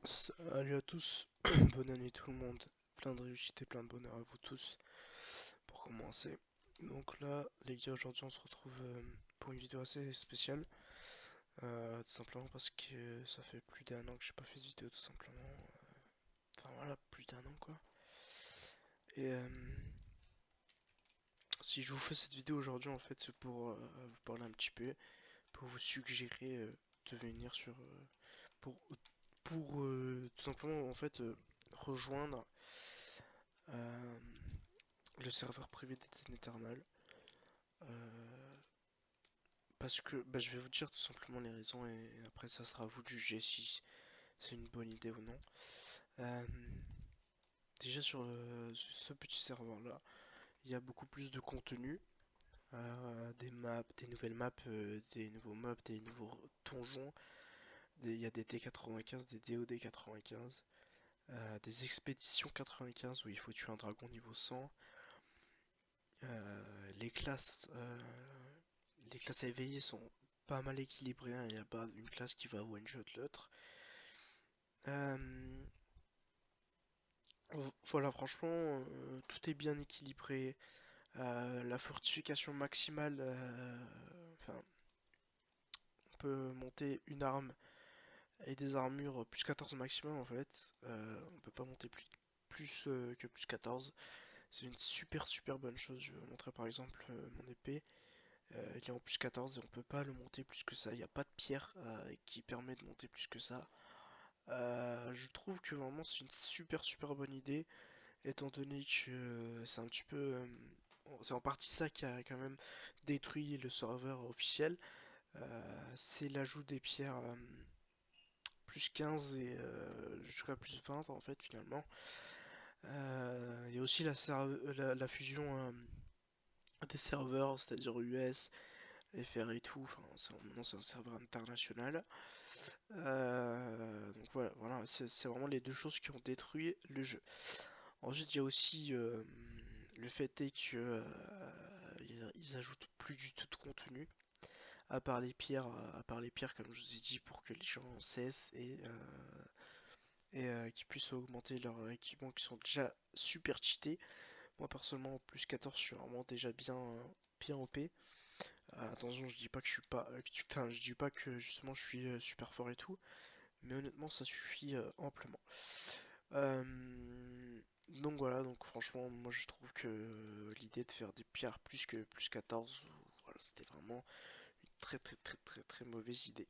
Salut à tous, bonne année tout le monde, plein de réussite et plein de bonheur à vous tous pour commencer. Donc là, les gars, aujourd'hui on se retrouve pour une vidéo assez spéciale, tout simplement parce que ça fait plus d'un an que j'ai pas fait de vidéo, tout simplement. Enfin voilà, plus d'un an quoi. Et si je vous fais cette vidéo aujourd'hui, en fait, c'est pour vous parler un petit peu, pour vous suggérer de venir pour, pour tout simplement en fait rejoindre euh, le serveur privé d'Eden Eternal. euh, Parce que bah, je vais vous dire tout simplement les raisons et après ça sera à vous de juger si c'est une bonne idée ou non. Euh, Déjà sur ce petit serveur là, il y a beaucoup plus de contenu, des maps, des nouvelles maps, des nouveaux mobs, des nouveaux donjons, il y a des D95, des DOD 95, des expéditions 95 où il faut tuer un dragon niveau 100, les classes les classes éveillées sont pas mal équilibrées, hein. Il n'y a pas une classe qui va one-shot l'autre. Euh, voilà, franchement, tout est bien équilibré. La fortification maximale, enfin, on peut monter une arme et des armures plus 14 maximum en fait. On peut pas monter plus que plus 14. C'est une super bonne chose. Je vais vous montrer par exemple mon épée. Il est en plus 14 et on peut pas le monter plus que ça. Il n'y a pas de pierre qui permet de monter plus que ça. Je trouve que vraiment c'est une super bonne idée, étant donné que c'est un petit peu... c'est en partie ça qui a quand même détruit le serveur officiel. C'est l'ajout des pierres plus 15 et jusqu'à plus 20 en fait finalement. Il y a aussi la fusion des serveurs, c'est-à-dire US, FR et tout. Enfin, maintenant c'est un serveur international. Donc voilà, c'est vraiment les deux choses qui ont détruit le jeu. Ensuite, il y a aussi le fait est que ils ajoutent plus du tout de contenu, à part les pierres comme je vous ai dit, pour que les gens cessent et qu'ils puissent augmenter leurs équipements qui sont déjà super cheatés. Moi personnellement, en plus 14, je suis vraiment déjà bien OP. Attention, je dis pas que je suis pas, enfin, je dis pas que justement je suis super fort et tout, mais honnêtement, ça suffit amplement. Euh, donc voilà, donc franchement, moi je trouve que l'idée de faire des pierres plus que plus 14, voilà, c'était vraiment une très mauvaise idée.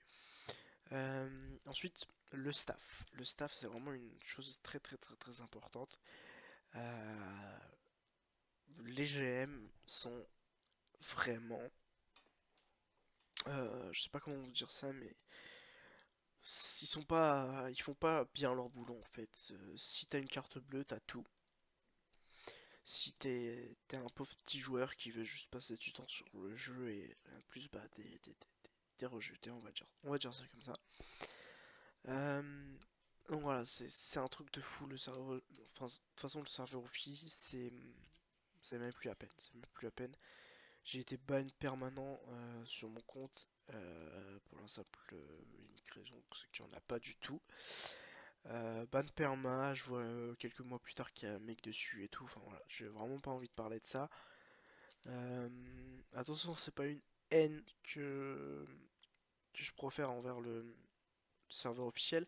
Ensuite, le staff. Le staff, c'est vraiment une chose très importante. Euh, les GM sont vraiment, je sais pas comment vous dire ça, mais ils font pas bien leur boulot en fait. Si t'as une carte bleue, t'as tout. Si t'es un pauvre petit joueur qui veut juste passer du temps sur le jeu et rien de plus, bah t'es rejeté, on va dire ça comme ça. Euh, donc voilà, c'est un truc de fou le serveur. Enfin, de toute façon, le serveur Wi-Fi, c'est même plus à peine. C'est même plus à peine. J'ai été ban permanent sur mon compte pour la simple unique raison, c'est qu'il n'y en a pas du tout. Ban perma, je vois quelques mois plus tard qu'il y a un mec dessus et tout. Enfin voilà, j'ai vraiment pas envie de parler de ça. Euh, Attention, c'est pas une haine que je profère envers le serveur officiel.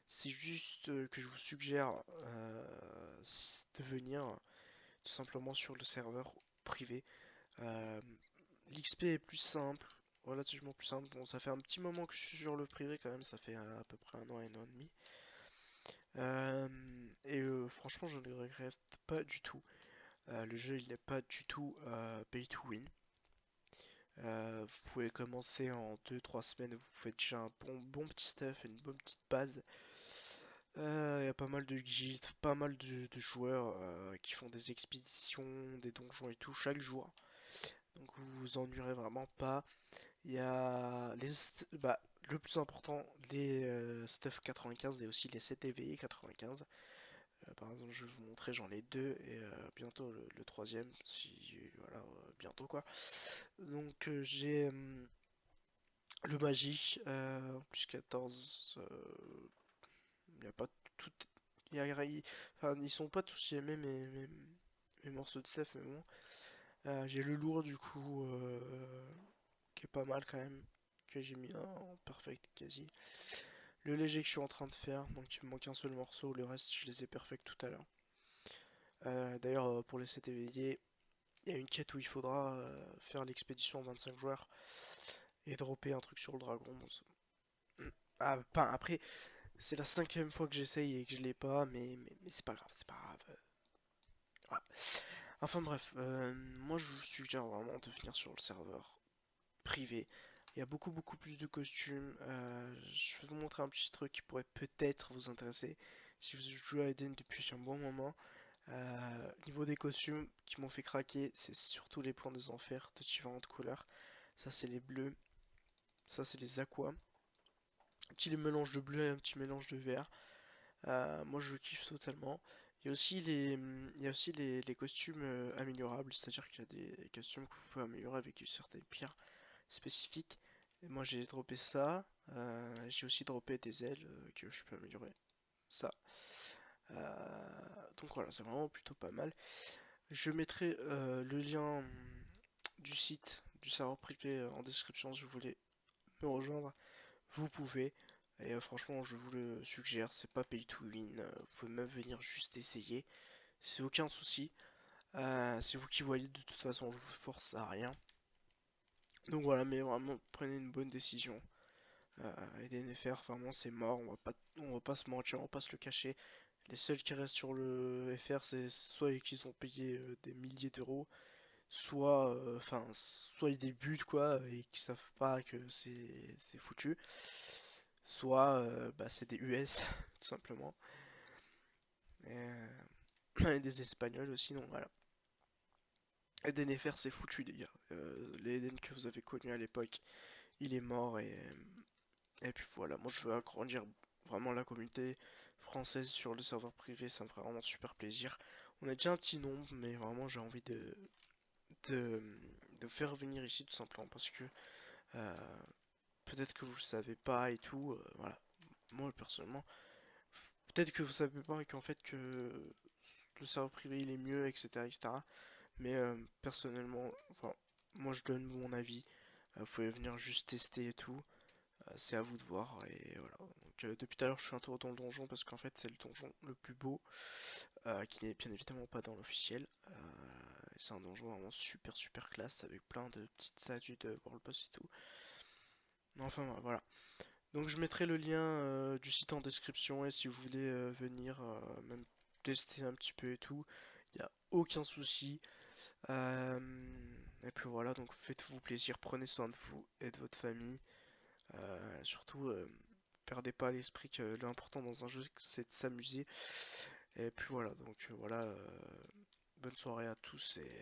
C'est juste que je vous suggère de venir tout simplement sur le serveur privé. Euh, L'XP est plus simple, relativement plus simple. Bon, ça fait un petit moment que je suis sur le privé quand même, ça fait à peu près un an et demi. Euh, Franchement, je ne le regrette pas du tout. Le jeu, il n'est pas du tout pay to win. Vous pouvez commencer en 2 3 semaines, vous faites déjà un bon petit stuff, une bonne petite base. Il y a pas mal de guildes, pas mal de joueurs qui font des expéditions, des donjons et tout chaque jour. Donc vous vous ennuierez vraiment pas. Il y a bah, le plus important, les stuff 95 et aussi les 7 EVE 95. Par exemple, je vais vous montrer, j'en ai deux et bientôt le troisième, si voilà, bientôt quoi. Donc j'ai le magie plus 14. Il n'y a pas enfin, ils sont pas tous aimés mes morceaux de Seth, mais bon. J'ai le lourd du coup, qui est pas mal quand même, que j'ai mis en perfect quasi. Le léger que je suis en train de faire, donc il me manque un seul morceau, le reste je les ai perfect tout à l'heure. D'ailleurs, pour les 7 éveillés, il y a une quête où il faudra faire l'expédition 25 joueurs et dropper un truc sur le dragon. Bon, ah, enfin, après, c'est la cinquième fois que j'essaye et que je l'ai pas, mais c'est pas grave, c'est pas grave. Voilà. Enfin bref, moi je vous suggère vraiment de venir sur le serveur privé. Il y a beaucoup plus de costumes. Je vais vous montrer un petit truc qui pourrait peut-être vous intéresser si vous jouez à Eden depuis un bon moment. Niveau des costumes qui m'ont fait craquer, c'est surtout les points des enfers de différentes couleurs. Ça c'est les bleus, ça c'est les aquas. Un petit mélange de bleu et un petit mélange de vert. Moi je kiffe totalement. Il y a aussi les costumes améliorables, c'est-à-dire qu'il y a des costumes que vous pouvez améliorer avec certaines pierres spécifiques. Et moi j'ai droppé ça. J'ai aussi droppé des ailes que je peux améliorer. Ça. Donc voilà, c'est vraiment plutôt pas mal. Je mettrai le lien du site du serveur privé en description si vous voulez me rejoindre. Vous pouvez. Et franchement, je vous le suggère, c'est pas pay to win. Vous pouvez même venir juste essayer. C'est aucun souci. C'est vous qui voyez, de toute façon, je vous force à rien. Donc voilà, mais vraiment, prenez une bonne décision. Et DNFR, vraiment, c'est mort. On va pas se mentir, on va pas se le cacher. Les seuls qui restent sur le FR, c'est soit qu'ils ont payé des milliers d'euros, soit, soit ils débutent quoi et qu'ils savent pas que c'est foutu, soit bah, c'est des US tout simplement, et des Espagnols aussi, donc voilà. Eden FR c'est foutu les gars. Les Eden que vous avez connus à l'époque, il est mort et puis voilà, moi je veux agrandir vraiment la communauté française sur le serveur privé, ça me ferait vraiment super plaisir. On est déjà un petit nombre, mais vraiment j'ai envie de, de faire venir ici tout simplement parce que euh, peut-être que vous le savez pas et tout, voilà. Moi personnellement, peut-être que vous savez pas qu'en fait que le serveur privé il est mieux, etc. etc. Mais personnellement, enfin, moi je donne mon avis. Vous pouvez venir juste tester et tout. C'est à vous de voir. Et voilà. Donc, depuis tout à l'heure, je fais un tour dans le donjon parce qu'en fait, c'est le donjon le plus beau, qui n'est bien évidemment pas dans l'officiel. C'est un donjon vraiment super classe avec plein de petites statues de World Boss et tout. Enfin voilà. Donc je mettrai le lien du site en description et si vous voulez venir même tester un petit peu et tout, il n'y a aucun souci. Euh, et puis voilà, donc faites-vous plaisir, prenez soin de vous et de votre famille. Surtout, perdez pas à l'esprit que l'important dans un jeu c'est de s'amuser. Et puis voilà, donc voilà, bonne soirée à tous et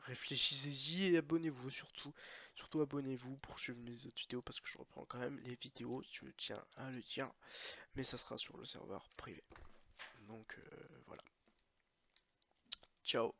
réfléchissez-y et abonnez-vous surtout. Surtout abonnez-vous pour suivre mes autres vidéos parce que je reprends quand même les vidéos, je tiens à le dire, mais ça sera sur le serveur privé. Donc voilà. Ciao.